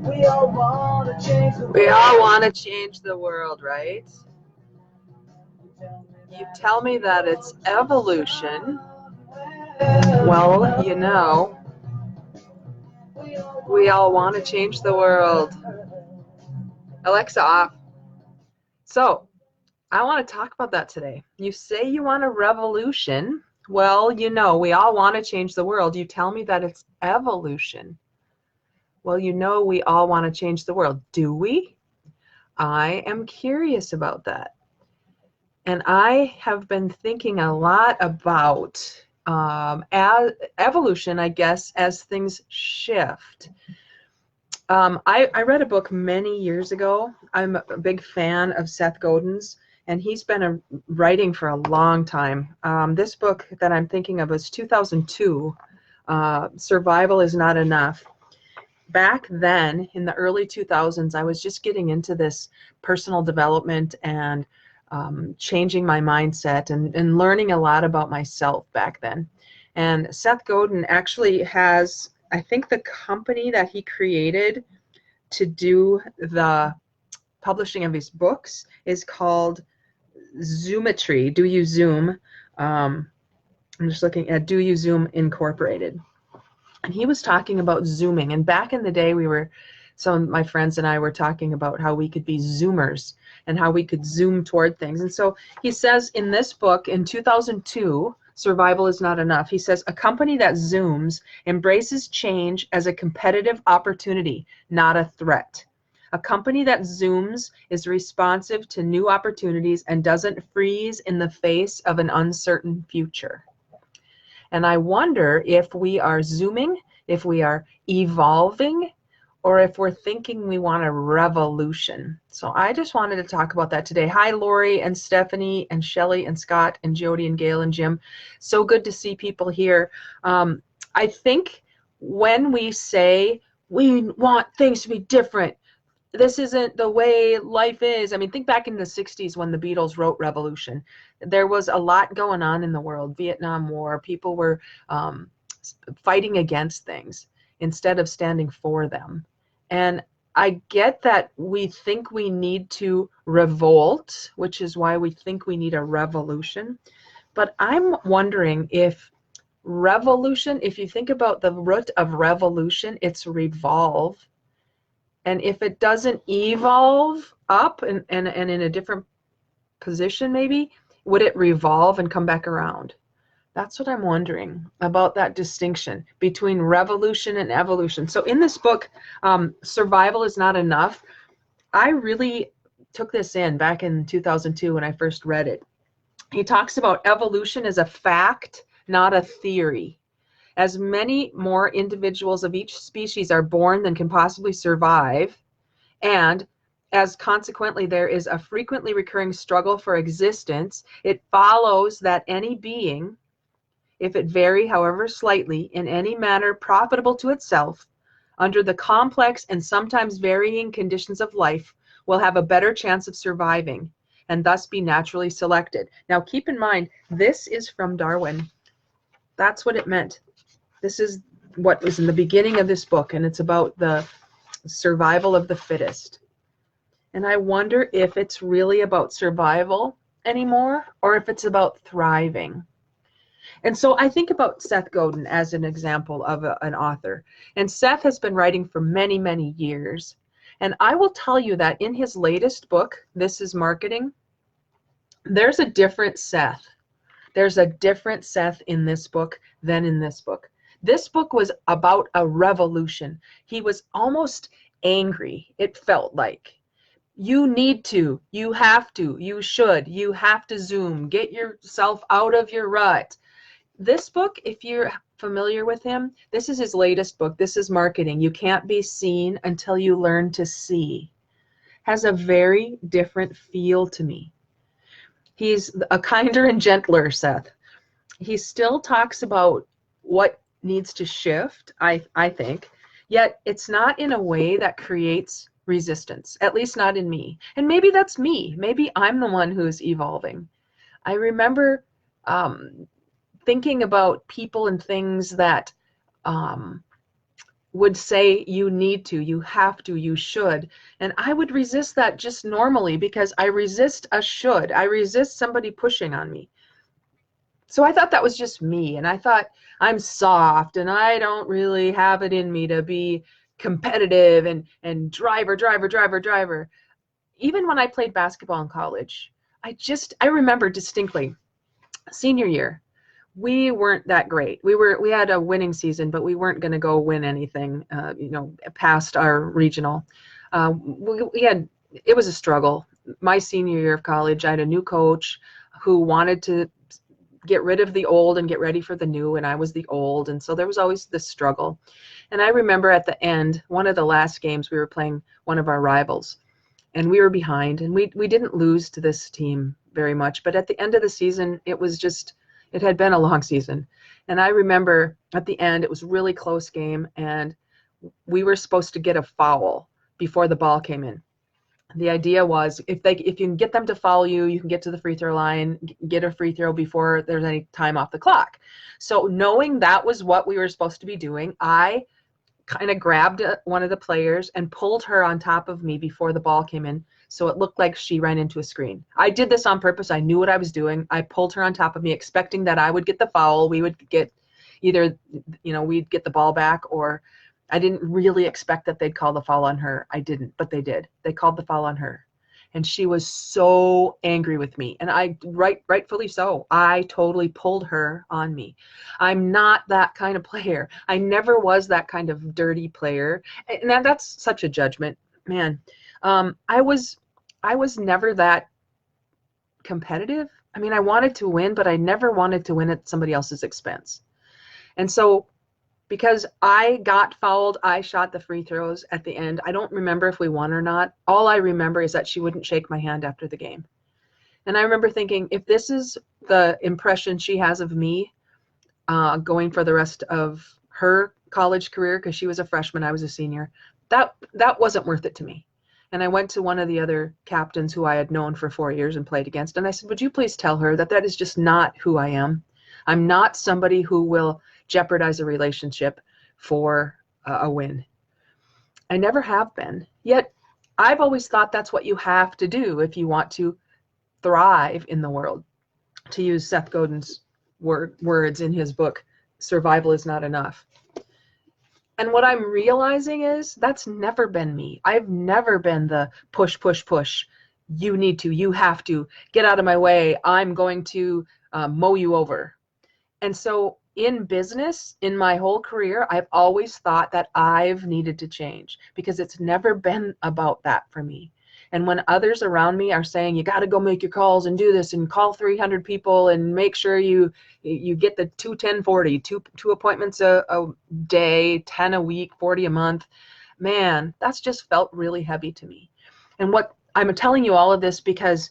We all want to change the world. We all want to change the world, right? You tell me that it's evolution. Well, you know, we all want to change the world. Alexa off. So, I want to talk about that today. You say you want a revolution. Well, you know, we all want to change the world. You tell me that it's evolution. Well, you know, we all want to change the world. Do we? I am curious about that. And I have been thinking a lot about evolution, I guess, as things shift. I read a book many years ago. I'm a big fan of Seth Godin's, and he's been writing for a long time. This book that I'm thinking of is 2002, Survival is Not Enough. Back then, in the early 2000s, I was just getting into this personal development and changing my mindset and learning a lot about myself back then. And Seth Godin actually has, I think the company that he created to do the publishing of his books is called Zoometry. Do You Zoom? I'm just looking at Do You Zoom Incorporated. And he was talking about zooming. And back in the day, some of my friends and I were talking about how we could be zoomers and how we could zoom toward things. And so he says in this book in 2002, Survival is Not Enough, he says, a company that zooms embraces change as a competitive opportunity, not a threat. A company that zooms is responsive to new opportunities and doesn't freeze in the face of an uncertain future. And I wonder if we are zooming, if we are evolving, or if we're thinking we want a revolution. So I just wanted to talk about that today. Hi, Lori and Stephanie and Shelly and Scott and Jody and Gail and Jim. So good to see people here. I think when we say we want things to be different, this isn't the way life is. I mean, think back in the 60s when the Beatles wrote Revolution. There was a lot going on in the world. Vietnam War, people were fighting against things instead of standing for them. And I get that we think we need to revolt, which is why we think we need a revolution. But I'm wondering if revolution, if you think about the root of revolution, it's revolve. And if it doesn't evolve up and in a different position maybe, would it revolve and come back around? That's what I'm wondering about, that distinction between revolution and evolution. So in this book, Survival is Not Enough, I really took this in back in 2002 when I first read it. He talks about evolution as a fact, not a theory. As many more individuals of each species are born than can possibly survive, and as consequently there is a frequently recurring struggle for existence, it follows that any being, if it vary however slightly, in any manner profitable to itself, under the complex and sometimes varying conditions of life, will have a better chance of surviving and thus be naturally selected. Now keep in mind, this is from Darwin. That's what it meant. This is what was in the beginning of this book, and it's about the survival of the fittest. And I wonder if it's really about survival anymore, or if it's about thriving. And so I think about Seth Godin as an example of an author. And Seth has been writing for many, many years. And I will tell you that in his latest book, This is Marketing, there's a different Seth. There's a different Seth in this book than in this book. This book was about a revolution. He was almost angry, it felt like. You need to, you have to, you should, you have to zoom, get yourself out of your rut. This book, if you're familiar with him, this is his latest book. This is Marketing. You can't be seen until you learn to see. Has a very different feel to me. He's a kinder and gentler Seth. He still talks about what needs to shift, I think, yet it's not in a way that creates resistance, at least not in me. And maybe that's me. Maybe I'm the one who's evolving. I remember thinking about people and things that would say you need to, you have to, you should. And I would resist that just normally because I resist a should. I resist somebody pushing on me. So I thought that was just me. And I thought I'm soft and I don't really have it in me to be competitive and driver. Even when I played basketball in college, I remember distinctly senior year, we weren't that great. We had a winning season, but we weren't going to go win anything, past our regional. It was a struggle. My senior year of college, I had a new coach who wanted to get rid of the old and get ready for the new, and I was the old, and so there was always this struggle. And I remember at the end, one of the last games, we were playing one of our rivals, and we were behind, and we didn't lose to this team very much, but at the end of the season, it had been a long season. And I remember at the end, it was a really close game, and we were supposed to get a foul before the ball came in. The idea was if you can get them to foul you, you can get to the free throw line, get a free throw before there's any time off the clock. So knowing that was what we were supposed to be doing, I kind of grabbed one of the players and pulled her on top of me before the ball came in, so it looked like she ran into a screen. I did this on purpose. I knew what I was doing. I pulled her on top of me, expecting that I would get the foul. We would get either, we'd get the ball back, or I didn't really expect that they'd call the foul on her. I didn't, but they did. They called the foul on her. And she was so angry with me. And rightfully so. I totally pulled her on me. I'm not that kind of player. I never was that kind of dirty player. And that's such a judgment, man. I was never that competitive. I mean, I wanted to win, but I never wanted to win at somebody else's expense. And so because I got fouled, I shot the free throws at the end. I don't remember if we won or not. All I remember is that she wouldn't shake my hand after the game. And I remember thinking, if this is the impression she has of me going for the rest of her college career, because she was a freshman, I was a senior, that wasn't worth it to me. And I went to one of the other captains who I had known for 4 years and played against, and I said, would you please tell her that is just not who I am. I'm not somebody who will jeopardize a relationship for a win. I never have been. Yet I've always thought that's what you have to do if you want to thrive in the world. To use Seth Godin's words in his book, Survival is Not Enough. And what I'm realizing is that's never been me. I've never been the push. You need to, you have to, get out of my way. I'm going to mow you over. And so in business, in my whole career, I've always thought that I've needed to change because it's never been about that for me. And when others around me are saying, you got to go make your calls and do this and call 300 people and make sure you get the 2-10-40, two appointments a day, 10 a week, 40 a month, man, that's just felt really heavy to me. And what I'm telling you all of this because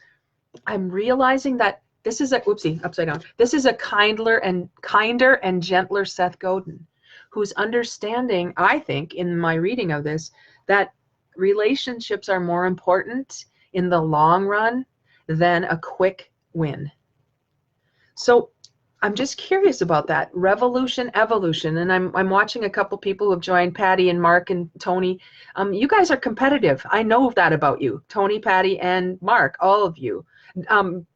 I'm realizing that this is This is a kinder and gentler Seth Godin, who's understanding, I think, in my reading of this, that relationships are more important in the long run than a quick win. So I'm just curious about that revolution, evolution, and I'm watching a couple people who have joined, Patty and Mark and Tony. You guys are competitive. I know that about you, Tony, Patty, and Mark, all of you.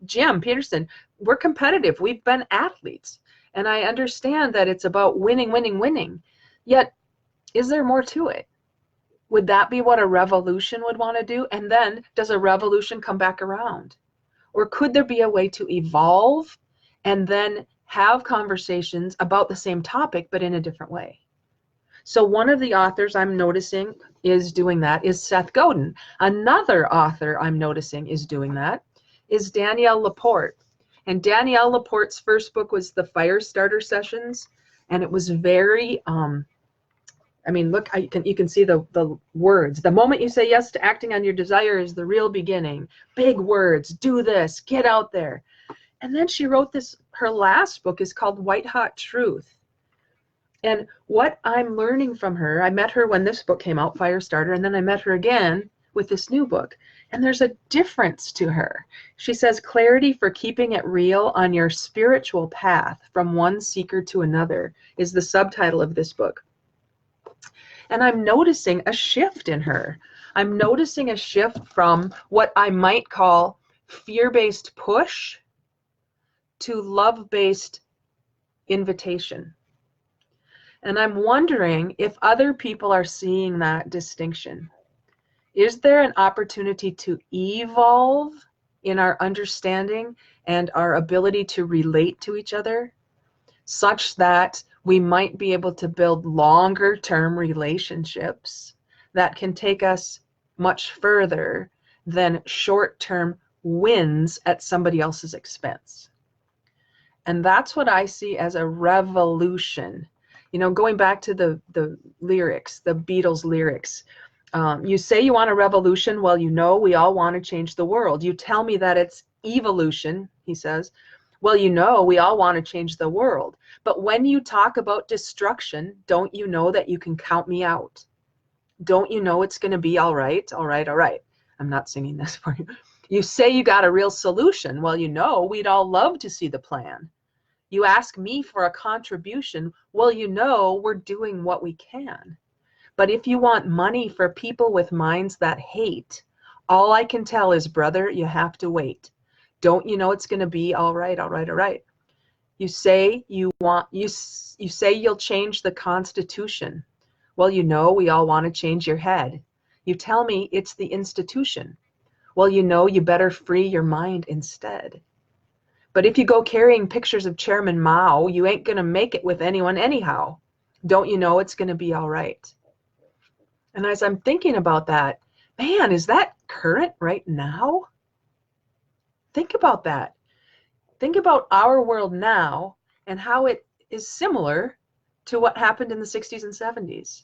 Jim Peterson, we're competitive. We've been athletes, and I understand that it's about winning. Yet, is there more to it? Would that be what a revolution would want to do? And then, does a revolution come back around? Or could there be a way to evolve and then have conversations about the same topic, but in a different way? So one of the authors I'm noticing is doing that is Seth Godin. Another author I'm noticing is doing that is Danielle LaPorte. And Danielle LaPorte's first book was The Fire Starter Sessions, and it was very, look, you can see the words. The moment you say yes to acting on your desire is the real beginning. Big words, do this, get out there. And then she wrote this, her last book is called White Hot Truth. And what I'm learning from her, I met her when this book came out, Firestarter, and then I met her again with this new book. And there's a difference to her. She says, clarity for keeping it real on your spiritual path from one seeker to another is the subtitle of this book. And I'm noticing a shift in her. I'm noticing a shift from what I might call fear-based push to love-based invitation. And I'm wondering if other people are seeing that distinction. Is there an opportunity to evolve in our understanding and our ability to relate to each other such that we might be able to build longer term relationships that can take us much further than short term wins at somebody else's expense? And that's what I see as a revolution. You know, going back to the lyrics, the Beatles lyrics, you say you want a revolution. Well, you know, we all want to change the world. You tell me that it's evolution, he says. Well, you know, we all want to change the world. But when you talk about destruction, don't you know that you can count me out? Don't you know it's going to be all right? All right, all right. I'm not singing this for you. You say you got a real solution. Well, you know, we'd all love to see the plan. You ask me for a contribution. Well, you know, we're doing what we can. But if you want money for people with minds that hate, all I can tell is, brother, you have to wait. Don't you know it's going to be all right, all right, all right. You say you say you'll change the Constitution. Well, you know we all want to change your head. You tell me it's the institution. Well, you know you better free your mind instead. But if you go carrying pictures of Chairman Mao, you ain't going to make it with anyone anyhow. Don't you know it's going to be all right? And as I'm thinking about that, man, is that current right now? Think about that. Think about our world now and how it is similar to what happened in the 60s and 70s.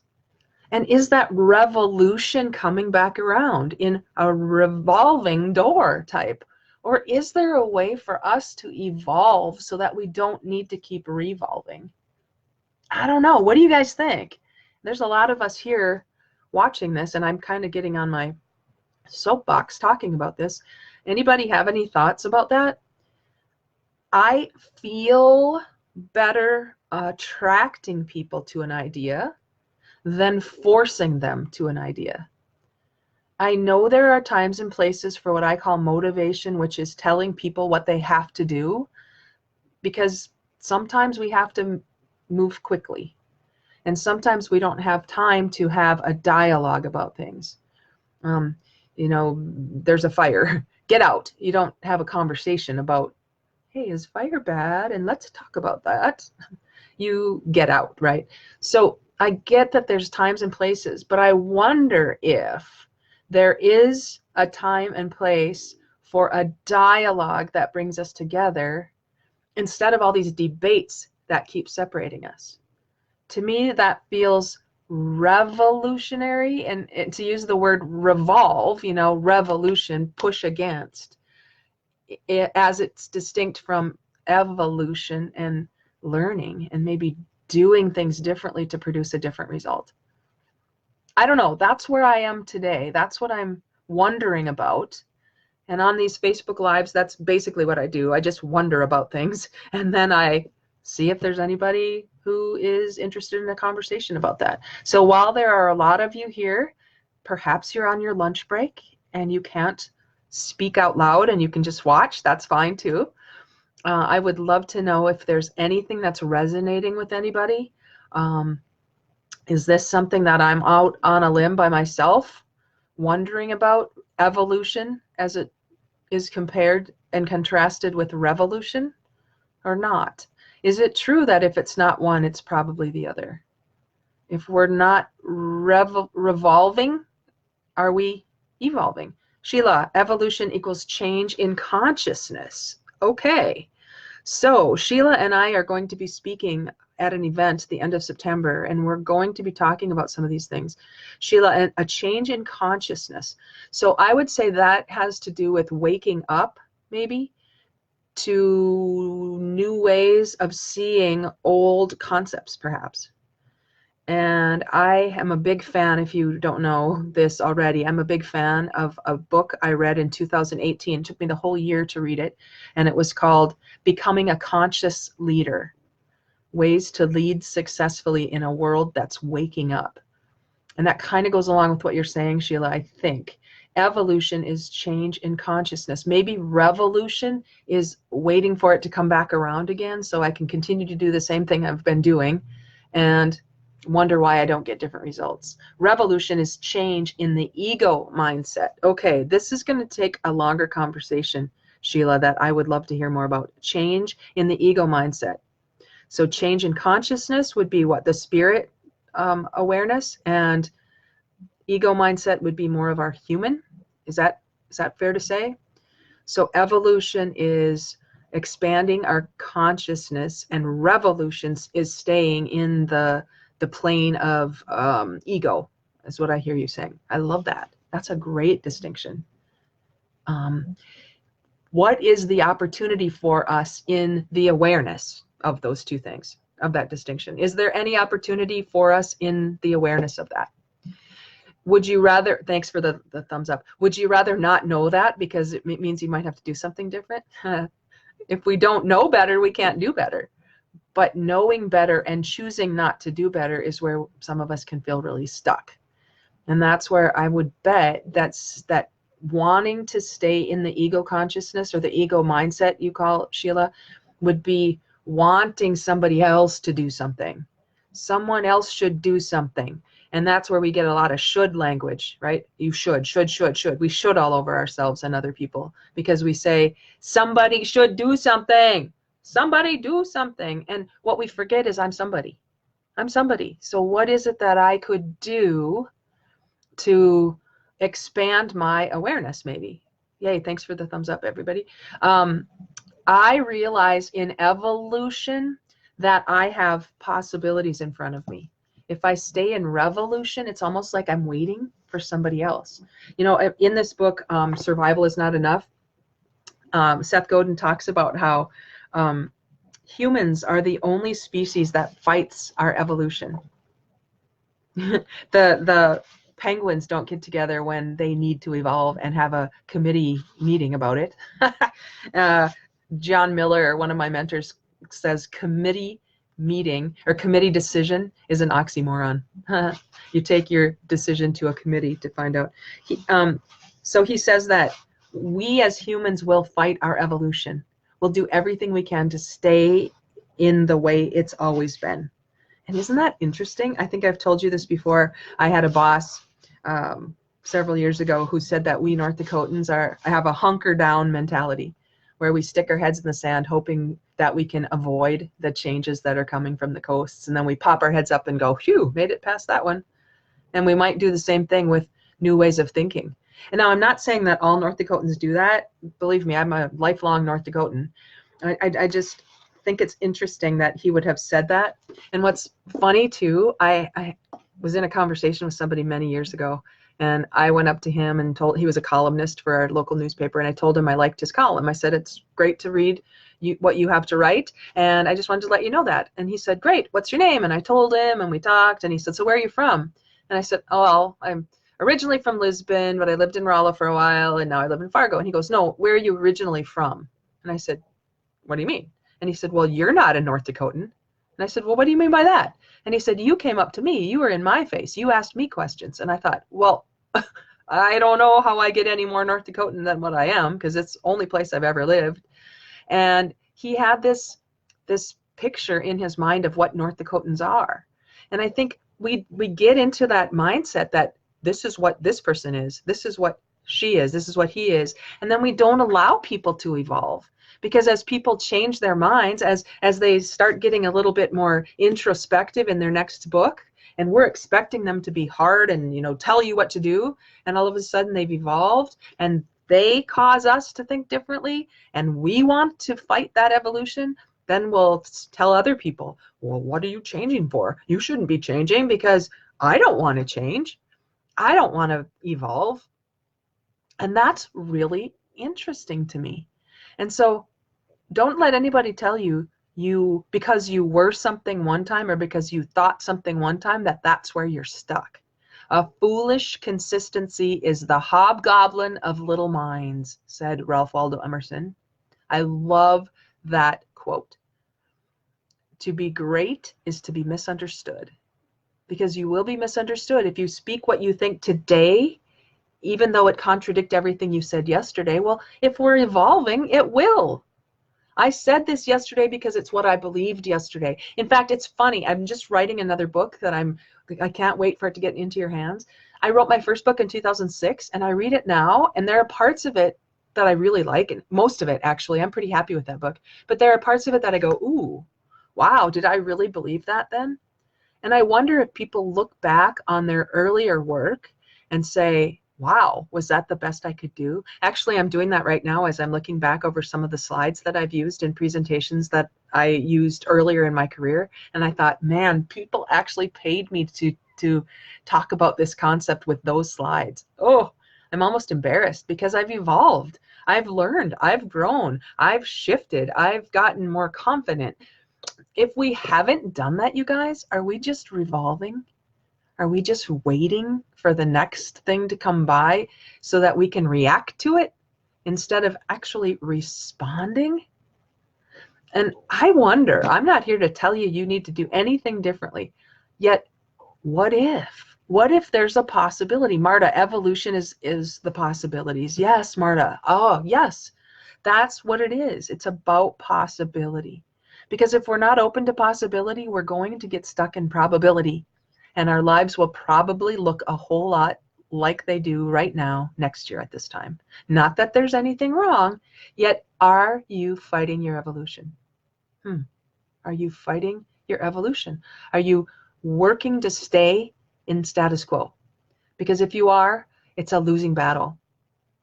And is that revolution coming back around in a revolving door type? Or is there a way for us to evolve so that we don't need to keep revolving? I don't know. What do you guys think? There's a lot of us here watching this, and I'm kind of getting on my soapbox talking about this. Anybody have any thoughts about that? I feel better attracting people to an idea than forcing them to an idea. I know there are times and places for what I call motivation, which is telling people what they have to do, because sometimes we have to move quickly. And sometimes we don't have time to have a dialogue about things. You know, there's a fire. Get out. You don't have a conversation about, hey, is fire bad? And let's talk about that. You get out, right? So I get that there's times and places, but I wonder if there is a time and place for a dialogue that brings us together instead of all these debates that keep separating us. To me, that feels revolutionary, and to use the word revolve, you know, revolution, push against, as it's distinct from evolution and learning and maybe doing things differently to produce a different result. I don't know. That's where I am today. That's what I'm wondering about. And on these Facebook Lives, that's basically what I do. I just wonder about things, and then I see if there's anybody who is interested in a conversation about that. So while there are a lot of you here, perhaps you're on your lunch break and you can't speak out loud and you can just watch. That's fine too. I would love to know if there's anything that's resonating with anybody. Is this something that I'm out on a limb by myself, wondering about evolution as it is compared and contrasted with revolution, or not? Is it true that if it's not one, it's probably the other? If we're not revolving, are we evolving? Sheila, evolution equals change in consciousness. Okay. So Sheila and I are going to be speaking at an event at the end of September, and we're going to be talking about some of these things. Sheila, a change in consciousness. So I would say that has to do with waking up, maybe, to new ways of seeing old concepts, perhaps. And I am a big fan, if you don't know this already, I'm a big fan of a book I read in 2018. It took me the whole year to read it, and it was called Becoming a Conscious Leader: Ways to Lead Successfully in a World That's Waking Up. And that kind of goes along with what you're saying, Sheila, I think. Evolution is change in consciousness. Maybe revolution is waiting for it to come back around again so I can continue to do the same thing I've been doing and wonder why I don't get different results. Revolution is change in the ego mindset. Okay, this is going to take a longer conversation, Sheila, that I would love to hear more about. Change in the ego mindset. So change in consciousness would be what? The spirit awareness, and ego mindset would be more of our human. Is that fair to say? So evolution is expanding our consciousness, and revolution is staying in the plane of ego, is what I hear you saying. I love that. That's a great distinction. What is the opportunity for us in the awareness of those two things, of that distinction? Is there any opportunity for us in the awareness of that? Would you rather, thanks for the thumbs up, would you rather not know that because it means you might have to do something different? If we don't know better, we can't do better. But knowing better and choosing not to do better is where some of us can feel really stuck. And that's where I would bet that wanting to stay in the ego consciousness or the ego mindset, you call it, Sheila, would be wanting somebody else to do something. Someone else should do something. And that's where we get a lot of should language, right? You should. We should all over ourselves and other people because we say, somebody should do something. Somebody do something. And what we forget is I'm somebody. I'm somebody. So what is it that I could do to expand my awareness maybe? Yay, thanks for the thumbs up, everybody. I realize in evolution that I have possibilities in front of me. If I stay in revolution, it's almost like I'm waiting for somebody else. You know, in this book, Survival is Not Enough, Seth Godin talks about how humans are the only species that fights our evolution. The penguins don't get together when they need to evolve and have a committee meeting about it. John Miller, one of my mentors, says committee meeting or committee decision is an oxymoron. You take your decision to a committee to find out. So he says that we as humans will fight our evolution. We'll do everything we can to stay in the way it's always been. And isn't that interesting? I think I've told you this before. I had a boss several years ago who said that we North Dakotans have a hunker down mentality, where we stick our heads in the sand hoping that we can avoid the changes that are coming from the coasts. And then we pop our heads up and go, phew, made it past that one. And we might do the same thing with new ways of thinking. And now I'm not saying that all North Dakotans do that. Believe me, I'm a lifelong North Dakotan. I just think it's interesting that he would have said that. And what's funny too, I was in a conversation with somebody many years ago, and I went up to him and he was a columnist for our local newspaper, and I told him I liked his column. I said, it's great to read what you have to write, and I just wanted to let you know that. And he said, great, what's your name? And I told him, and we talked, and he said, so where are you from? And I said, oh, well, I'm originally from Lisbon, but I lived in Rolla for a while, and now I live in Fargo. And he goes, no, where are you originally from? And I said, what do you mean? And he said, well, you're not a North Dakotan. And I said, well, what do you mean by that? And he said, you came up to me. You were in my face. You asked me questions. And I thought, well, I don't know how I get any more North Dakotan than what I am, because it's the only place I've ever lived. And he had this picture in his mind of what North Dakotans are. And I think we get into that mindset that this is what this person is. This is what she is. This is what he is. And then we don't allow people to evolve. Because as people change their minds, as they start getting a little bit more introspective in their next book, and we're expecting them to be hard and, you know, tell you what to do, and all of a sudden they've evolved and they cause us to think differently, and we want to fight that evolution, then we'll tell other people, well, what are you changing for? You shouldn't be changing because I don't want to change. I don't want to evolve. And that's really interesting to me. And so don't let anybody tell you because you were something one time or because you thought something one time that's where you're stuck. A foolish consistency is the hobgoblin of little minds, said Ralph Waldo Emerson. I love that quote. To be great is to be misunderstood. because you will be misunderstood. If you speak what you think today, even though it contradicts everything you said yesterday, well, if we're evolving, it will. I said this yesterday because it's what I believed yesterday. In fact, it's funny. I'm just writing another book that I can't wait for it to get into your hands. I wrote my first book in 2006, and I read it now, and there are parts of it that I really like, and most of it, actually. I'm pretty happy with that book. But there are parts of it that I go, ooh, wow, did I really believe that then? And I wonder if people look back on their earlier work and say, wow, was that the best I could do? Actually, I'm doing that right now as I'm looking back over some of the slides that I've used in presentations that I used earlier in my career. And I thought, man, people actually paid me to talk about this concept with those slides. Oh, I'm almost embarrassed because I've evolved. I've learned, I've grown, I've shifted, I've gotten more confident. If we haven't done that, you guys, are we just revolving? Are we just waiting for the next thing to come by so that we can react to it instead of actually responding? And I wonder, I'm not here to tell you need to do anything differently, yet what if? What if there's a possibility? Marta, evolution is the possibilities. Yes, Marta. Oh, yes. That's what it is. It's about possibility. Because if we're not open to possibility, we're going to get stuck in probability. And our lives will probably look a whole lot like they do right now next year at this time. Not that there's anything wrong, yet are you fighting your evolution? Are you fighting your evolution? Are you working to stay in status quo? Because if you are, it's a losing battle.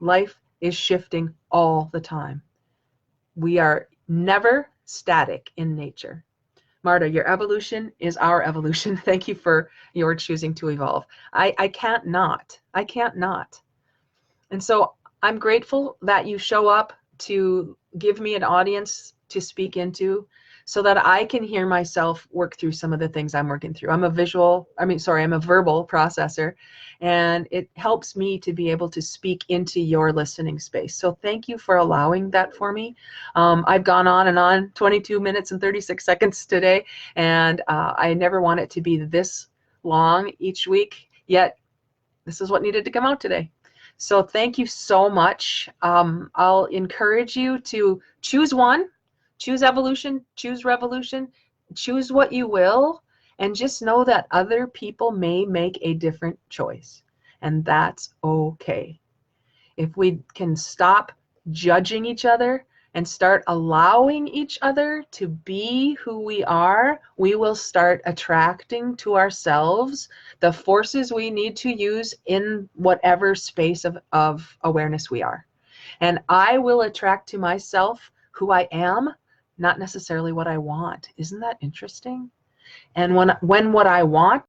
Life is shifting all the time. We are never static in nature. Marta, your evolution is our evolution. Thank you for your choosing to evolve. I can't not. I can't not. And so I'm grateful that you show up to give me an audience to speak into so that I can hear myself work through some of the things I'm working through. I'm a verbal processor, and it helps me to be able to speak into your listening space. So thank you for allowing that for me. I've gone on and on, 22 minutes and 36 seconds today, and I never want it to be this long each week, yet this is what needed to come out today. So thank you so much. I'll encourage you to choose one. Choose evolution, choose revolution, choose what you will, and just know that other people may make a different choice, and that's okay. If we can stop judging each other and start allowing each other to be who we are, we will start attracting to ourselves the forces we need to use in whatever space of awareness we are. And I will attract to myself who I am, not necessarily what I want. Isn't that interesting? And when what I want